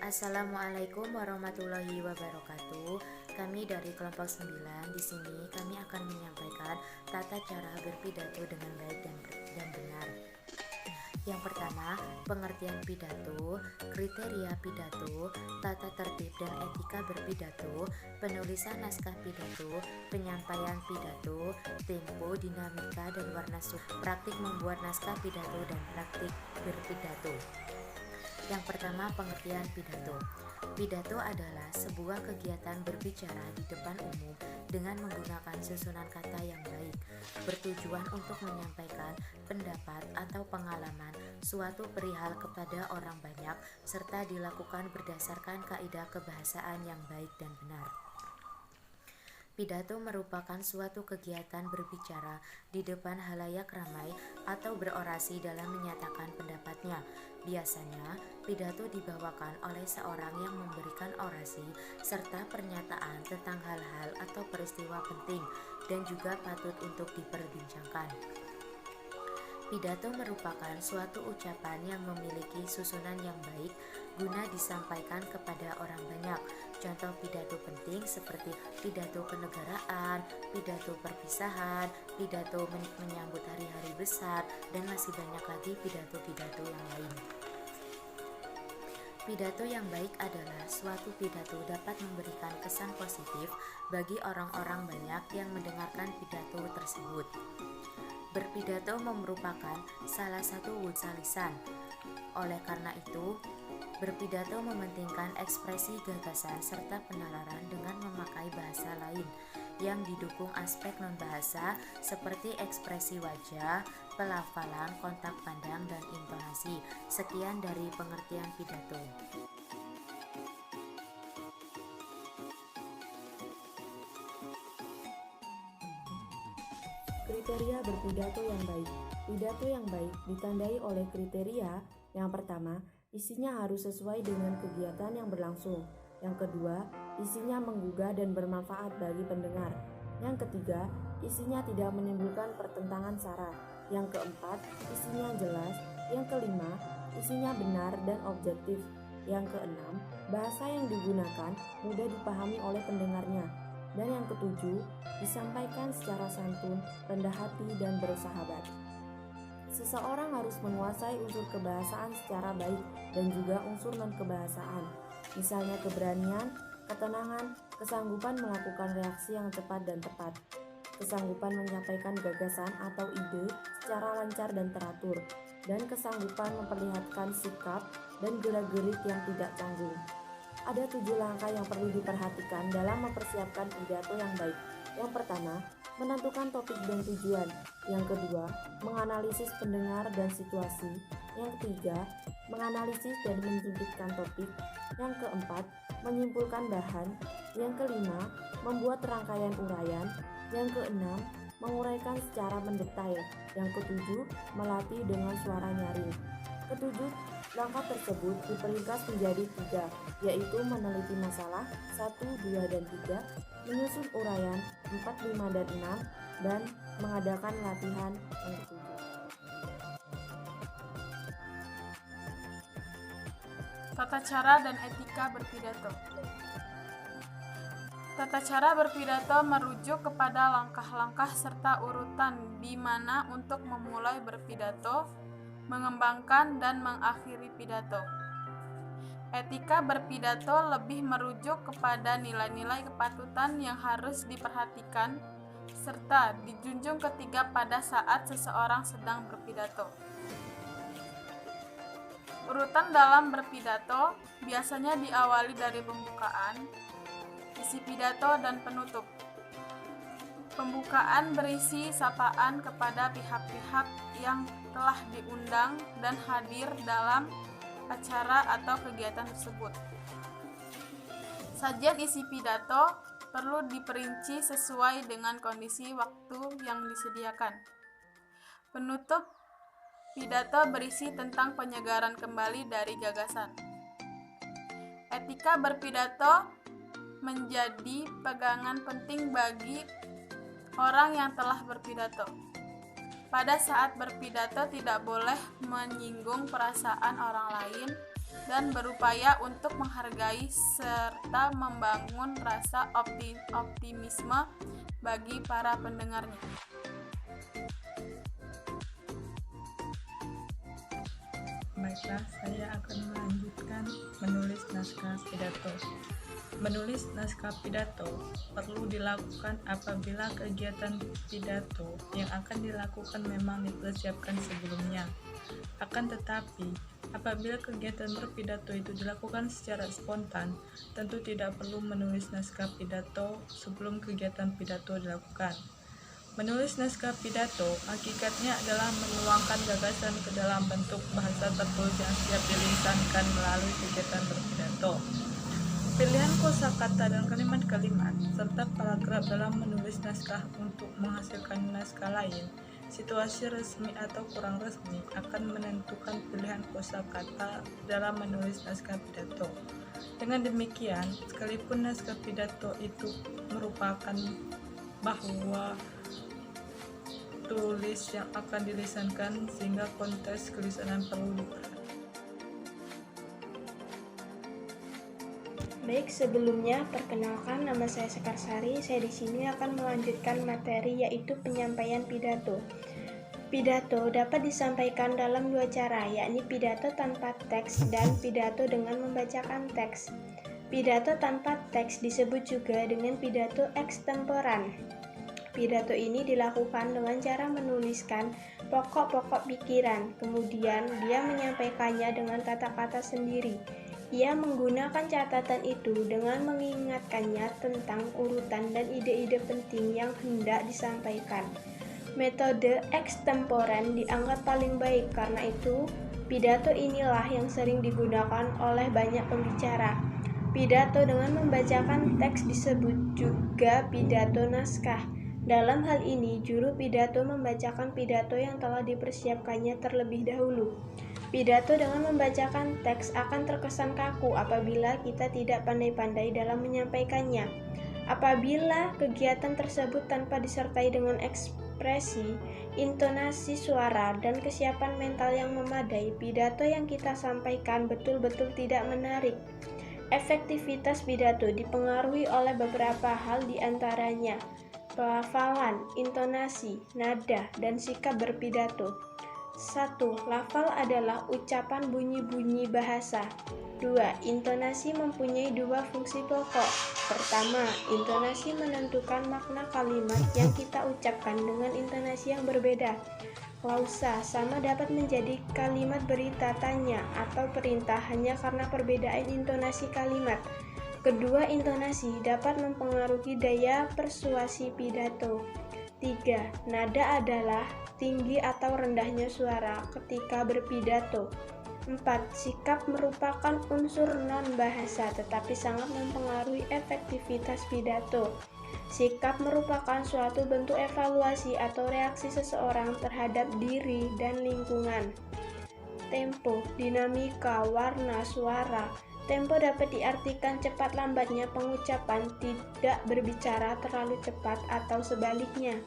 Assalamualaikum warahmatullahi wabarakatuh. Kami dari kelompok 9 di sini kami akan menyampaikan tata cara berpidato dengan baik dan benar. Yang pertama, pengertian pidato, kriteria pidato, tata tertib dan etika berpidato, penulisan naskah pidato, penyampaian pidato, tempo, dinamika dan warna praktik membuat naskah pidato dan praktik berpidato. Yang pertama, pengertian pidato. Pidato adalah sebuah kegiatan berbicara di depan umum dengan menggunakan susunan kata yang baik, bertujuan untuk menyampaikan pendapat atau pengalaman suatu perihal kepada orang banyak, serta dilakukan berdasarkan kaidah kebahasaan yang baik dan benar. Pidato merupakan suatu kegiatan berbicara di depan halayak ramai atau berorasi dalam menyatakan pendapatnya. Biasanya, pidato dibawakan oleh seorang yang memberikan orasi serta pernyataan tentang hal-hal atau peristiwa penting dan juga patut untuk diperbincangkan. Pidato merupakan suatu ucapan yang memiliki susunan yang baik guna disampaikan kepada orang banyak. Contoh pidato penting seperti pidato kenegaraan, pidato perpisahan, pidato menyambut hari-hari besar, dan masih banyak lagi pidato-pidato yang lain. Pidato yang baik adalah suatu pidato dapat memberikan kesan positif bagi orang-orang banyak yang mendengarkan pidato tersebut. Berpidato merupakan salah satu wujud lisan. Oleh karena itu, berpidato mementingkan ekspresi gagasan serta penalaran dengan memakai bahasa lain yang didukung aspek non-bahasa seperti ekspresi wajah, pelafalan, kontak pandang, dan intonasi. Sekian dari pengertian pidato. Kriteria berpidato yang baik. Pidato yang baik ditandai oleh kriteria. Yang pertama, isinya harus sesuai dengan kegiatan yang berlangsung. Yang kedua, isinya menggugah dan bermanfaat bagi pendengar. Yang ketiga, isinya tidak menimbulkan pertentangan sara. Yang keempat, isinya jelas. Yang kelima, isinya benar dan objektif. Yang keenam, bahasa yang digunakan mudah dipahami oleh pendengarnya. Dan yang ketujuh, disampaikan secara santun, rendah hati, dan bersahabat. Seseorang harus menguasai unsur kebahasaan secara baik dan juga unsur non-kebahasaan, misalnya keberanian, ketenangan, kesanggupan melakukan reaksi yang cepat dan tepat, kesanggupan menyampaikan gagasan atau ide secara lancar dan teratur, dan kesanggupan memperlihatkan sikap dan gerak-gerik yang tidak canggung. Ada 7 langkah yang perlu diperhatikan dalam mempersiapkan pidato yang baik. Yang pertama, menentukan topik dan tujuan. Yang kedua, menganalisis pendengar dan situasi. Yang ketiga, menganalisis dan menyempitkan topik. Yang keempat, menyimpulkan bahan. Yang kelima, membuat rangkaian uraian. Yang keenam, menguraikan secara mendetail. Yang ketujuh, melatih dengan suara nyaring. Ketujuh langkah tersebut diperingkas menjadi 3, yaitu meneliti masalah 1, 2, dan 3, menyusun uraian 4, 5, dan 6, dan mengadakan latihan yang ketujuh. Tata cara dan etika berpidato. Tata cara berpidato merujuk kepada langkah-langkah serta urutan di mana untuk memulai berpidato, mengembangkan dan mengakhiri pidato. Etika berpidato lebih merujuk kepada nilai-nilai kepatutan yang harus diperhatikan serta dijunjung ketiga pada saat seseorang sedang berpidato. Urutan dalam berpidato biasanya diawali dari pembukaan, isi pidato, dan penutup. Pembukaan berisi sapaan kepada pihak-pihak yang telah diundang dan hadir dalam acara atau kegiatan tersebut. Sajian isi pidato perlu diperinci sesuai dengan kondisi waktu yang disediakan. Penutup pidato berisi tentang penyegaran kembali dari gagasan. Etika berpidato menjadi pegangan penting bagi orang yang telah berpidato. Pada saat berpidato tidak boleh menyinggung perasaan orang lain dan berupaya untuk menghargai serta membangun rasa optimisme bagi para pendengarnya. Baiklah, saya akan melanjutkan menulis naskah pidato. Menulis naskah pidato perlu dilakukan apabila kegiatan pidato yang akan dilakukan memang dipersiapkan sebelumnya. Akan tetapi, apabila kegiatan berpidato itu dilakukan secara spontan, tentu tidak perlu menulis naskah pidato sebelum kegiatan pidato dilakukan. Menulis naskah pidato hakikatnya adalah menuangkan gagasan ke dalam bentuk bahasa tertulis yang siap dilisankan melalui kegiatan berpidato. Pilihan kosakata dan kalimat-kalimat serta paragraf dalam menulis naskah untuk menghasilkan naskah lain, situasi resmi atau kurang resmi akan menentukan pilihan kosakata dalam menulis naskah pidato. Dengan demikian, sekalipun naskah pidato itu merupakan bahwa tulis yang akan dilisankan sehingga konteks kelisanan perlu diperhatikan. Baik, sebelumnya perkenalkan, nama saya Sekar Sari. Saya di sini akan melanjutkan materi yaitu penyampaian pidato. Pidato dapat disampaikan dalam dua cara, yakni pidato tanpa teks dan pidato dengan membacakan teks. Pidato tanpa teks disebut juga dengan pidato ekstemporan. Pidato ini dilakukan dengan cara menuliskan pokok-pokok pikiran, kemudian dia menyampaikannya dengan kata-kata sendiri. Ia menggunakan catatan itu dengan mengingatkannya tentang urutan dan ide-ide penting yang hendak disampaikan. Metode ekstemporan dianggap paling baik, karena itu pidato inilah yang sering digunakan oleh banyak pembicara. Pidato dengan membacakan teks disebut juga pidato naskah. Dalam hal ini, juru pidato membacakan pidato yang telah dipersiapkannya terlebih dahulu. Pidato dengan membacakan teks akan terkesan kaku apabila kita tidak pandai-pandai dalam menyampaikannya. Apabila kegiatan tersebut tanpa disertai dengan ekspresi, intonasi suara, dan kesiapan mental yang memadai, pidato yang kita sampaikan betul-betul tidak menarik. Efektivitas pidato dipengaruhi oleh beberapa hal, diantaranya pelafalan, intonasi, nada, dan sikap berpidato. 1. Lafal adalah ucapan bunyi-bunyi bahasa. 2. Intonasi mempunyai dua fungsi pokok. Pertama, intonasi menentukan makna kalimat yang kita ucapkan dengan intonasi yang berbeda. Klausa sama dapat menjadi kalimat berita tanya atau perintah hanya karena perbedaan intonasi kalimat. Kedua intonasi dapat mempengaruhi daya persuasi pidato. 3. Nada adalah tinggi atau rendahnya suara ketika berpidato. 4. Sikap merupakan unsur non-bahasa tetapi sangat mempengaruhi efektivitas pidato. Sikap merupakan suatu bentuk evaluasi atau reaksi seseorang terhadap diri dan lingkungan. Tempo, dinamika, warna, suara. Tempo dapat diartikan cepat lambatnya pengucapan, tidak berbicara terlalu cepat atau sebaliknya.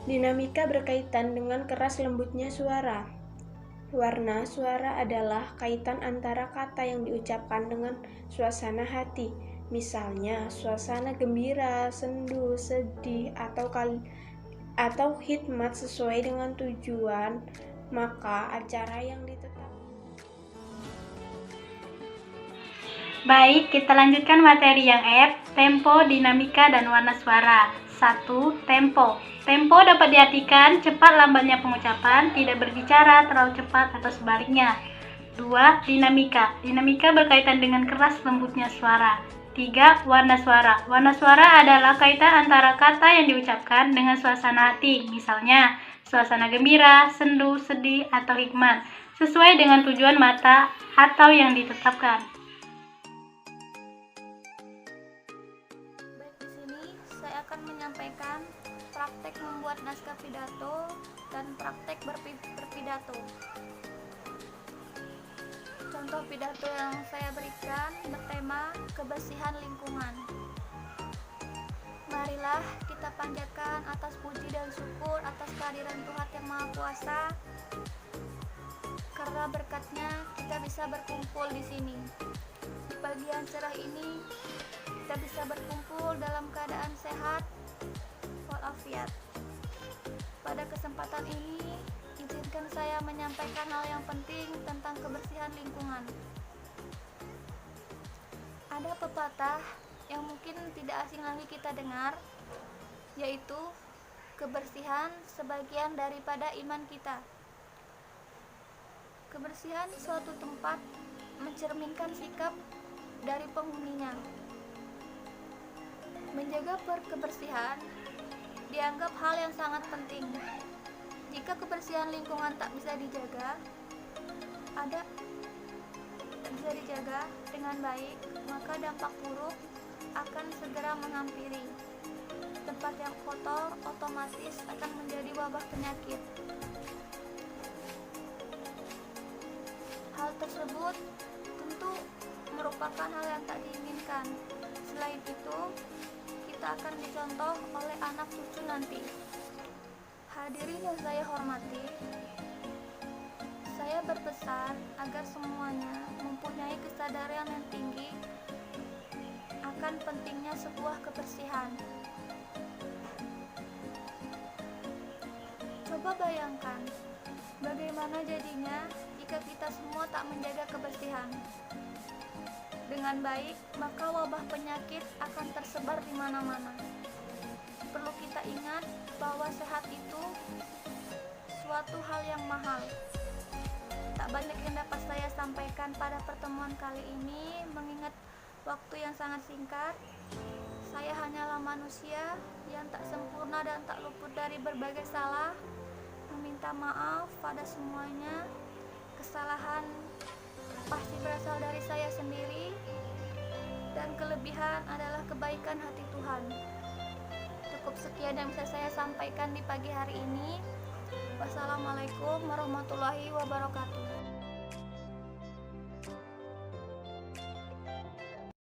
Dinamika berkaitan dengan keras lembutnya suara. Warna, suara adalah kaitan antara kata yang diucapkan dengan suasana hati. Misalnya, suasana gembira, sendu, sedih, atau hikmat sesuai dengan tujuan, maka acara yang ditetapkan. Baik, kita lanjutkan materi yang F, tempo, dinamika, dan warna suara. 1. Tempo. Tempo dapat diartikan cepat lambatnya pengucapan, tidak berbicara terlalu cepat atau sebaliknya. 2. Dinamika. Dinamika berkaitan dengan keras lembutnya suara. 3. Warna suara. Warna suara adalah kaitan antara kata yang diucapkan dengan suasana hati, misalnya suasana gembira, sendu, sedih, atau hikmat, sesuai dengan tujuan mata atau yang ditetapkan. Baik, di sini saya akan menyampaikan praktek membuat naskah pidato dan praktek berpidato. Contoh pidato yang saya berikan bertema kebersihan lingkungan. Marilah kita panjatkan atas puji dan syukur atas kehadiran Tuhan Yang Maha Kuasa, karena berkatnya kita bisa berkumpul di sini. Di pagi yang cerah ini kita bisa berkumpul dalam keadaan sehat walafiat. Pada kesempatan ini, izinkan saya menyampaikan hal yang penting tentang kebersihan lingkungan. Ada pepatah yang mungkin tidak asing lagi kita dengar, yaitu kebersihan sebagian daripada iman kita. Kebersihan suatu tempat mencerminkan sikap dari penghuninya. Menjaga kebersihan dianggap hal yang sangat penting. Jika kebersihan lingkungan tak bisa dijaga dengan baik, maka dampak buruk akan segera menghampiri. Tempat yang kotor otomatis akan menjadi wabah penyakit. Hal tersebut tentu merupakan hal yang tak diinginkan. Selain itu, kita akan dicontoh oleh anak cucu nanti. Hadirin yang saya hormati, saya berpesan agar semuanya mempunyai kesadaran yang tinggi akan pentingnya sebuah kebersihan. Coba bayangkan, bagaimana jadinya jika kita semua tak menjaga kebersihan dengan baik, maka wabah penyakit akan tersebar di mana-mana. Perlu kita ingat bahwa sehat itu suatu hal yang mahal. Tak banyak yang dapat saya sampaikan pada pertemuan kali ini, mengingat waktu yang sangat singkat. Saya hanyalah manusia yang tak sempurna dan tak luput dari berbagai salah. Meminta maaf pada semuanya. Kesalahan pasti berasal dari saya sendiri, dan kelebihan adalah kebaikan hati Tuhan. Cukup sekian yang bisa saya sampaikan di pagi hari ini. Wassalamualaikum warahmatullahi wabarakatuh.